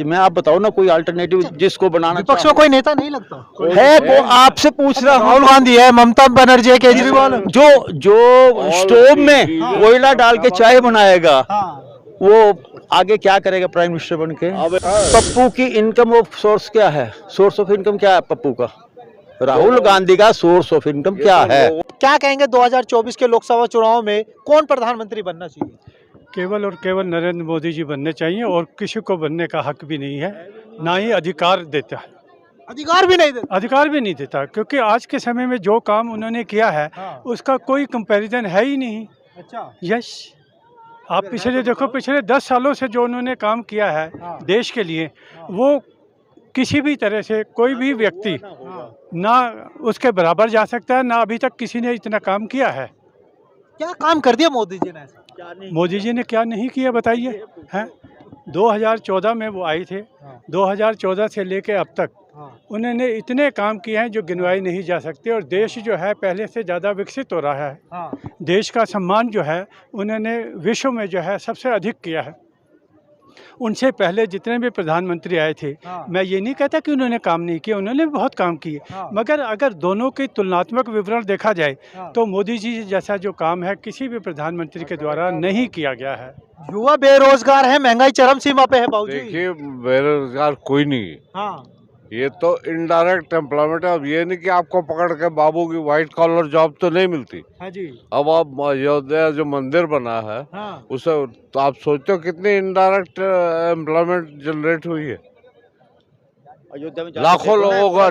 चीज में, आप बताओ ना कोई अल्टरनेटिव जिसको बनाना विपक्ष में कोई नेता नहीं लगता है। वो आपसे पूछ रहा हूँ। राहुल गांधी है, ममता बनर्जी है, केजरीवाल है। जो जो स्टोव में कोयला डाल के चाय बनाएगा, वो आगे क्या करेगा प्राइम मिनिस्टर बन के? पप्पू की इनकम ऑफ सोर्स क्या है? सोर्स ऑफ इनकम क्या है पप्पू का? राहुल गांधी का सोर्स ऑफ इनकम क्या है? क्या कहेंगे 2024 के लोकसभा चुनाव में कौन प्रधानमंत्री बनना चाहिए? केवल और केवल नरेंद्र मोदी जी बनने चाहिए, और किसी को बनने का हक भी नहीं है, ना ही अधिकार देता है। अधिकार भी नहीं देते। अधिकार भी नहीं देता, क्योंकि आज के समय में जो काम उन्होंने किया है उसका कोई कंपैरिजन है ही नहीं। अच्छा। यस, आप पिछले देखो, पिछले 10 सालों से जो उन्होंने काम किया है देश के लिए, वो किसी भी तरह से कोई भी व्यक्ति ना उसके बराबर जा सकता है, ना अभी तक किसी ने इतना काम किया है। क्या काम कर दिया मोदी जी ने? मोदी जी ने क्या नहीं किया बताइए? हैं 2014 में वो आए थे, 2014 से लेके अब तक उन्होंने इतने काम किए हैं जो गिनवाए नहीं जा सकते, और देश जो है पहले से ज़्यादा विकसित हो रहा है। देश का सम्मान जो है उन्होंने विश्व में जो है सबसे अधिक किया है। उनसे पहले जितने भी प्रधानमंत्री आए थे, मैं ये नहीं कहता कि उन्होंने काम नहीं किया, उन्होंने भी बहुत काम किए, मगर अगर दोनों के तुलनात्मक विवरण देखा जाए तो मोदी जी जैसा जो काम है किसी भी प्रधानमंत्री के द्वारा नहीं किया गया है। युवा बेरोजगार है, महंगाई चरम सीमा पे है बाबूजी। देखिए, बेरोजगार कोई नहीं है। ये तो इनडायरेक्ट एम्प्लॉयमेंट है। अब ये नहीं कि आपको पकड़ के बाबू की व्हाइट कॉलर जॉब तो नहीं मिलती। जी। अब आप अयोध्या जो मंदिर बना है उसे तो आप सोचते हो कितनी इनडायरेक्ट एम्प्लॉयमेंट जनरेट हुई है? अयोध्या में लाखों लोगों का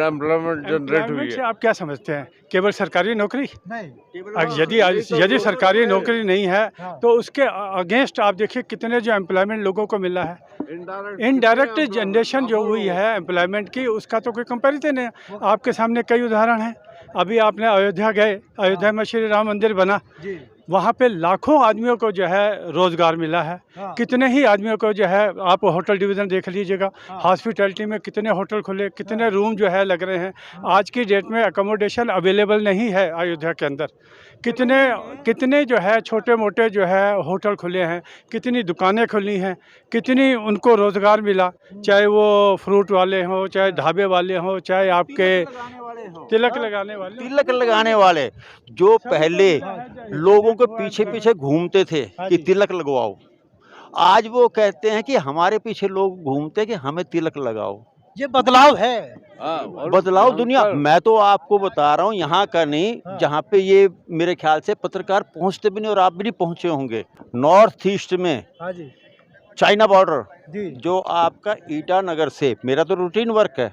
एम्प्लॉयमेंट जनरेट हुई एम्प्लॉयमेंट से है। आप क्या समझते हैं? केवल सरकारी नौकरी? नहीं। यदि सरकारी नौकरी नहीं है तो उसके अगेंस्ट आप देखिए कितने जो एम्प्लॉयमेंट लोगों को मिला है। इनडायरेक्ट जनरेशन जो हुई है एम्प्लॉयमेंट की, उसका तो कोई कंपैरिजन है। आपके सामने कई उदाहरण हैं। अभी आपने अयोध्या गए, अयोध्या में श्री राम मंदिर बना, वहाँ पे लाखों आदमियों को जो है रोजगार मिला है। कितने ही आदमियों को जो है, आप होटल डिवीज़न देख लीजिएगा, हॉस्पिटैलिटी में कितने होटल खुले, कितने रूम जो है लग रहे हैं। आज की डेट में अकोमोडेशन अवेलेबल नहीं है अयोध्या के अंदर। कितने जो है छोटे मोटे जो है होटल खुले हैं, कितनी दुकानें खुली हैं, कितनी उनको रोज़गार मिला, चाहे वो फ्रूट वाले हों, चाहे ढाबे वाले हों, चाहे आपके तिलक लगाने वाले जो पहले लोगों के पीछे पीछे घूमते थे कि तिलक लगवाओ, आज वो कहते हैं कि हमारे पीछे लोग घूमते कि हमें तिलक लगाओ। ये बदलाव है। बदलाव दुनिया, मैं तो आपको बता रहा हूँ यहाँ का नहीं, जहाँ पे ये मेरे ख्याल से पत्रकार पहुँचते भी नहीं और आप भी नहीं पहुँचे होंगे। नॉर्थ ईस्ट में चाइना बॉर्डर, जो आपका ईटानगर से, मेरा तो रूटीन वर्क है,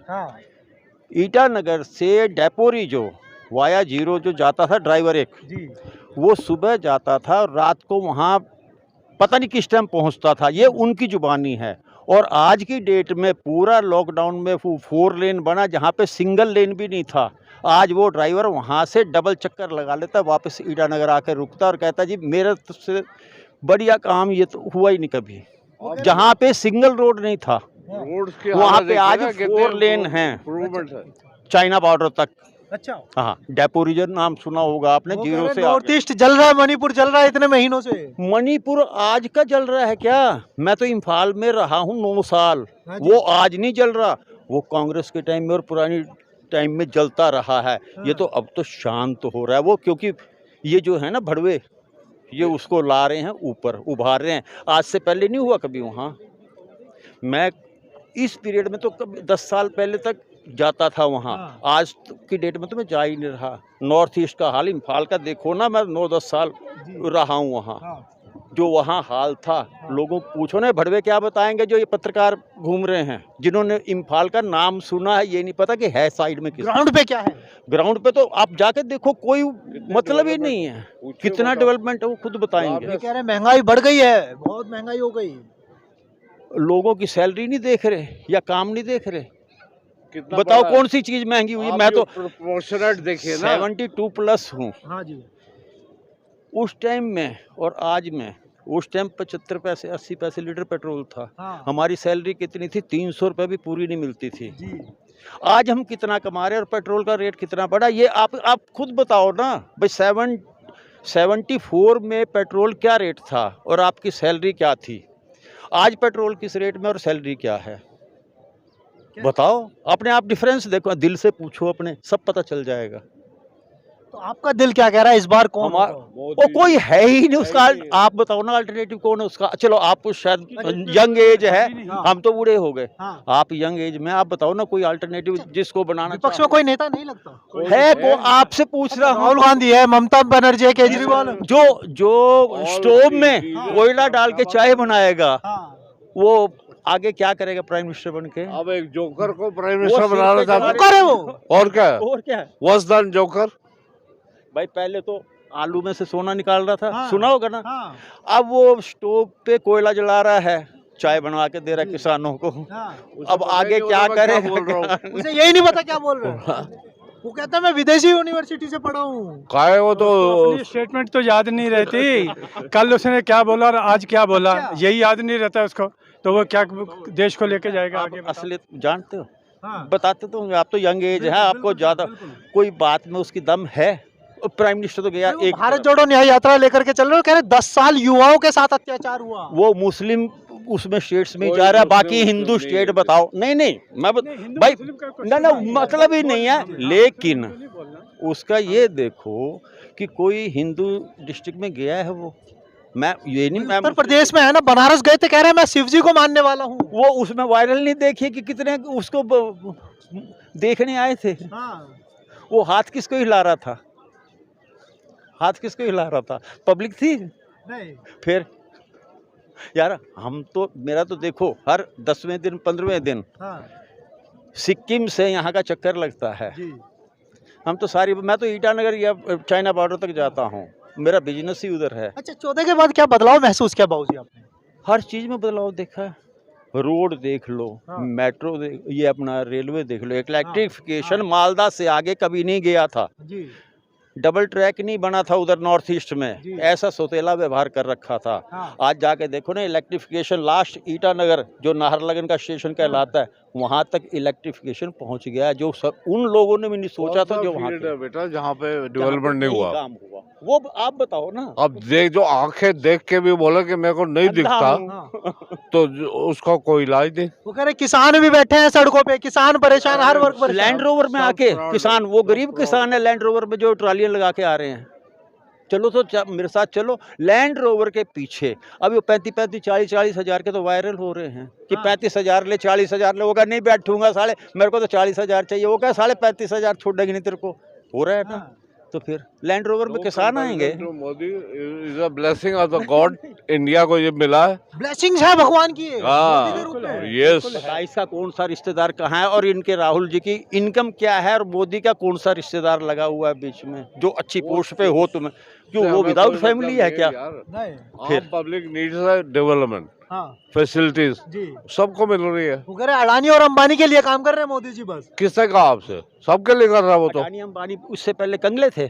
ईटानगर से डेपोरी जो वाया जीरो जो जाता था ड्राइवर एक, वो सुबह जाता था और रात को वहाँ पता नहीं किस टाइम पहुँचता था। ये उनकी जुबानी है। और आज की डेट में पूरा लॉकडाउन में 4 लेन बना, जहाँ पे सिंगल लेन भी नहीं था। आज वो ड्राइवर वहाँ से डबल चक्कर लगा लेता, वापस ईटानगर आकर रुकता और कहता जी मेरा से बढ़िया काम ये तो हुआ ही नहीं कभी। जहाँ पे सिंगल रोड नहीं था वहाँ पे आज 4 लेन हैं चाइना बॉर्डर तक। अच्छा। हाँ, डेपोरिजन नाम सुना होगा आपने, जीरो से नॉर्थ ईस्ट जल रहा है, मणिपुर जल रहा है इतने महीनों से। मणिपुर आज का जल रहा है क्या? मैं तो इम्फाल में रहा हूँ 9 साल, वो आज नहीं जल रहा, वो कांग्रेस के टाइम में और पुरानी टाइम में जलता रहा है। ये तो अब तो शांत हो रहा है वो, क्योंकि ये जो है ना भड़वे, ये उसको ला रहे हैं ऊपर, उभार रहे हैं। आज से पहले नहीं हुआ कभी वहाँ। मैं इस पीरियड में तो कभी 10 साल पहले तक जाता था वहाँ, आज की डेट में तो मैं जा ही नहीं रहा। नॉर्थ ईस्ट का हाल, इम्फाल का देखो ना, मैं 9-10 साल रहा हूँ वहाँ। जो वहाँ हाल था, लोगों को पूछो ना, भड़वे क्या बताएंगे जो ये पत्रकार घूम रहे हैं, जिन्होंने इम्फाल का नाम सुना है, ये नहीं पता कि है साइड में। ग्राउंड पे क्या है? ग्राउंड पे तो आप जाके देखो, कोई मतलब ही नहीं है। कितना डेवलपमेंट है वो खुद बताएंगे। कह रहे महंगाई बढ़ गई है, बहुत महंगाई हो गई। लोगों की सैलरी नहीं देख रहे या काम नहीं देख रहे। बताओ कौन सी चीज महंगी हुई? मैं तो प्रोपोर्शनेट देखिए ना, 72+ हूँ। हाँ जी। उस टाइम में और आज में, उस टाइम 75 पैसे 80 पैसे लीटर पेट्रोल था। हमारी सैलरी कितनी थी? 300 रुपये भी पूरी नहीं मिलती थी। आज हम कितना कमा रहे हैं और पेट्रोल का रेट कितना बढ़ा, ये आप खुद बताओ ना भाई। 74 में पेट्रोल क्या रेट था और आपकी सैलरी क्या थी? आज पेट्रोल किस रेट में और सैलरी क्या है बताओ। अपने आप डिफरेंस देखो, दिल से पूछो अपने, सब पता चल जाएगा। तो आपका दिल क्या कह रहा है इस बार कौन हमारा होगा? वो कोई है ही नहीं उसका। आप बताओ ना अल्टरनेटिव कौन है उसका। चलो आपको शायद यंग एज है, हम तो बूढ़े हो गए, हाँ। आप यंग एज में, आप बताओ ना कोई अल्टरनेटिव जिसको बनाना विपक्ष में कोई नेता नहीं लगता है को आपसे पूछ रहा राहुल हूँ। गांधी है, ममता बनर्जी है, केजरीवाल है। जो स्टोव में कोयला डाल के चाय बनाएगा हाँ। वो आगे क्या करेगा प्राइम मिनिस्टर बन के? अब एक जोकर को प्राइम मिनिस्टर सिर बनाना पे चाहते जमा- हैं। जोकर है वो। और क्या है? और क्या है वर्स देन जोकर। भाई, पहले तो आलू में से सोना निकाल रहा था, हाँ। सुना होगा ना। हाँ। अब वो स्टोव पे कोयला जला रहा है, चाय बनवा के दे रहा है किसानों को। हाँ। अब आगे क्या करेगा? बोल रहा हूँ उसे यही नहीं पता क्या बोल रहे हैं। वो कहता है मैं विदेशी यूनिवर्सिटी से पढ़ा हूँ। काय वो तो अपनी स्टेटमेंट तो याद नहीं रहती, कल उसने क्या बोला और आज क्या बोला अच्छा। यही याद नहीं रहता उसको, तो वो क्या देश को लेके जाएगा आप आगे बताओ। असलियत जानते हो, हाँ। बताते तो होंगे, आप तो यंग एज है, आपको ज्यादा कोई बात में उसकी दम है। प्राइम मिनिस्टर तो गया वो एक, भारत जोड़ो न्याय यात्रा लेकर के चल रहे हो, कह रहे 10 साल युवाओं के साथ अत्याचार हुआ। वो मुस्लिम उसमें स्टेट्स में ही कोई जा रहा है, मुस्लिम बाकी हिंदू नहीं स्टेट है। बताओ। नहीं नहीं मैं हिंदू भाई मुस्लिम का ना क्वेश्चन ना नहीं है। मतलब ही नहीं है, लेकिन नहीं बोलना। उसका ये देखो कि कोई हिंदू डिस्ट्रिक्ट में गया है वो, मैं ये नहीं, मैं उत्तर प्रदेश में है ना, बनारस गए थे, कह रहे हैं मैं शिव जी को मानने वाला हूँ। वो उसमें वायरल नहीं देखिए कि कितने उसको देखने आए थे। हाँ। वो हाथ किसको हिला रहा था? हाथ किसको हिला रहा था? पब्लिक थी। नहीं। फिर यार हम तो, मेरा तो देखो हर 10वें दिन 15वें दिन हाँ। सिक्किम से यहाँ का चक्कर लगता है। जी। हम तो मैं तो ईटानगर या चाइना बॉर्डर तक जाता हूँ, मेरा बिजनेस ही उधर है। अच्छा, 14 के बाद क्या बदलाव महसूस किया बाबूजी आपने? हर चीज़ में बदलाव देखा है। रोड देख लो, हाँ। मेट्रो देख, ये अपना रेलवे देख लो, इलेक्ट्रिफिकेशन मालदा से आगे कभी नहीं गया था। जी। डबल ट्रैक नहीं बना था उधर नॉर्थ ईस्ट जी। में, ऐसा सोतेला व्यवहार कर रखा था। हाँ। आज जाके देखो ना, इलेक्ट्रिफिकेशन लास्ट ईटानगर जो नाहरलगन का स्टेशन कहलाता है, वहां तक इलेक्ट्रिफिकेशन पहुंच गया, जो सब उन लोगों ने भी नहीं सोचा था जो वहां फील्ड है बेटा जहाँ पे जहाँ पे डेवलपमेंट नहीं हुआ। काम हुआ। वो आप बताओ ना। अब देख, जो आंखें देख के भी बोले कि मेरे को नहीं अंधा दिखता, हूँ। हाँ। तो उसका कोई इलाज नहीं। वो कह रहे किसान भी बैठे हैं सड़कों पे, किसान परेशान, हर वर्ग परेशान। लैंड रोवर में सब आके fraud किसान, है, वो सब गरीब fraud किसान है, लैंड रोवर में जो ट्रालियां लगा के आ रहे हैं। चलो तो मेरे साथ चलो, लैंड रोवर के पीछे अभी वो 35-35 40-40 हजार के तो वायरल हो रहे हैं कि हाँ। 35,000 ले, 40,000 ले। वो कहा नहीं बैठूंगा साले, मेरे को तो 40,000 चाहिए। वो कहा साले 35,000 छोड़ेगी नहीं तेरे को, हो रहा है ना। हाँ। तो फिर लैंड रोवर में किसान आएंगे। Modi is a blessing of the God. India को ये मिला है। ब्लेसिंग्स है भगवान की ये, हाँ, मोदी के रूप में। यस। बताइए इसका कौन सा रिश्तेदार कहाँ है, और इनके राहुल जी की इनकम क्या है, और मोदी का कौन सा रिश्तेदार लगा हुआ है बीच में जो अच्छी पोस्ट पे हो तुम्हें? क्यों वो विदाउट फैमिली है क्या? नहीं। फिर पब्लिक नीड्स डेवलपमेंट, हाँ। फैसिलिटीज जी। सबको मिल रही है। वो कह रहे अडानी और अंबानी के लिए काम कर रहे हैं मोदी जी बस। किसने कहा आपसे? सबके लिए कर रहा है वो तो। अडानी अंबानी उससे पहले कंगले थे,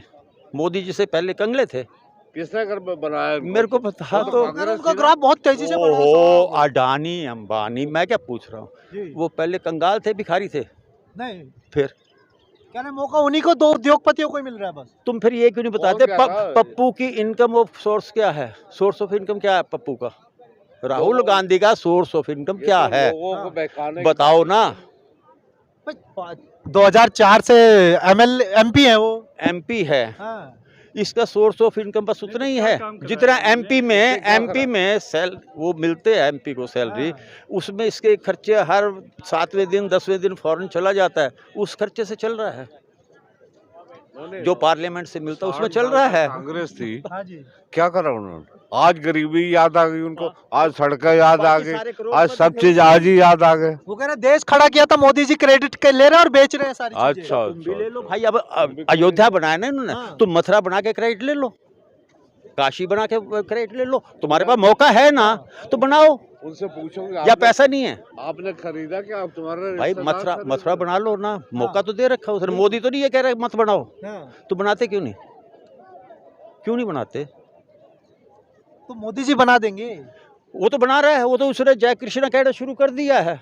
मोदी जी से पहले कंगले थे। किसने कर बनाया इनको? मेरे को पता तो। वो कह रहे उनका ग्राफ बहुत तेजी से बढ़ रहा है। ओहो, अडानी अंबानी, मैं क्या पूछ रहा हूँ? जी। वो पहले कंगाल थे, भिखारी थे। नहीं, फिर कह रहे मौका उन्हीं को, दो उद्योगपतियों को ही मिल रहा है बस। तुम फिर ये क्यों नहीं बताते और क्या है? पप्पू की इनकम ऑफ सोर्स क्या है? सोर्स ऑफ इनकम क्या है पप्पू का? राहुल गांधी का सोर्स ऑफ इनकम ये क्या तो है? लोगों को बहकाने की बताओ ना। 2004 से एमपी है वो। एमपी है, हाँ। इसका सोर्स ऑफ इनकम बस उतना ही है जितना एमपी में सेल वो मिलते हैं एमपी को सैलरी, उसमें इसके खर्चे हर 7वें दिन 10वें दिन फॉरेन चला जाता है, उस खर्चे से चल रहा है। जो पार्लियामेंट से मिलता है उसमें चल रहा है। कांग्रेस थी, हाँ जी। क्या करा उन्होंने? आज गरीबी याद आ गई उनको, आज सड़कें याद आ बाकी गई, सारे आज करोड़पति सब मोदी चीज आज ही याद आ गए। वो कह रहे देश खड़ा किया था मोदी जी, क्रेडिट के ले रहे हैं और बेच रहे हैं सारी चीजें। अच्छा तुम भी ले लो भाई। अब अयोध्या बनाया ना इन्होंने, हाँ। तुम मथुरा बना के क्रेडिट ले लो, काशी बना के क्रेडिट ले लो, तुम्हारे पास मौका है ना तो बनाओ। उनसे पूछोगे या पैसा नहीं है आपने खरीदा क्या? आप तुम्हारे भाई, रिश्तेदार मथुरा बना लो ना, मौका तो दे रखा उसने। मोदी तो नहीं ये कह रहा मत बनाओ, हाँ। तो बनाते क्यों नहीं बनाते? तो मोदी जी बना देंगे। वो तो बना रहा है, वो तो उसने जय कृष्णा कहना शुरू कर दिया है।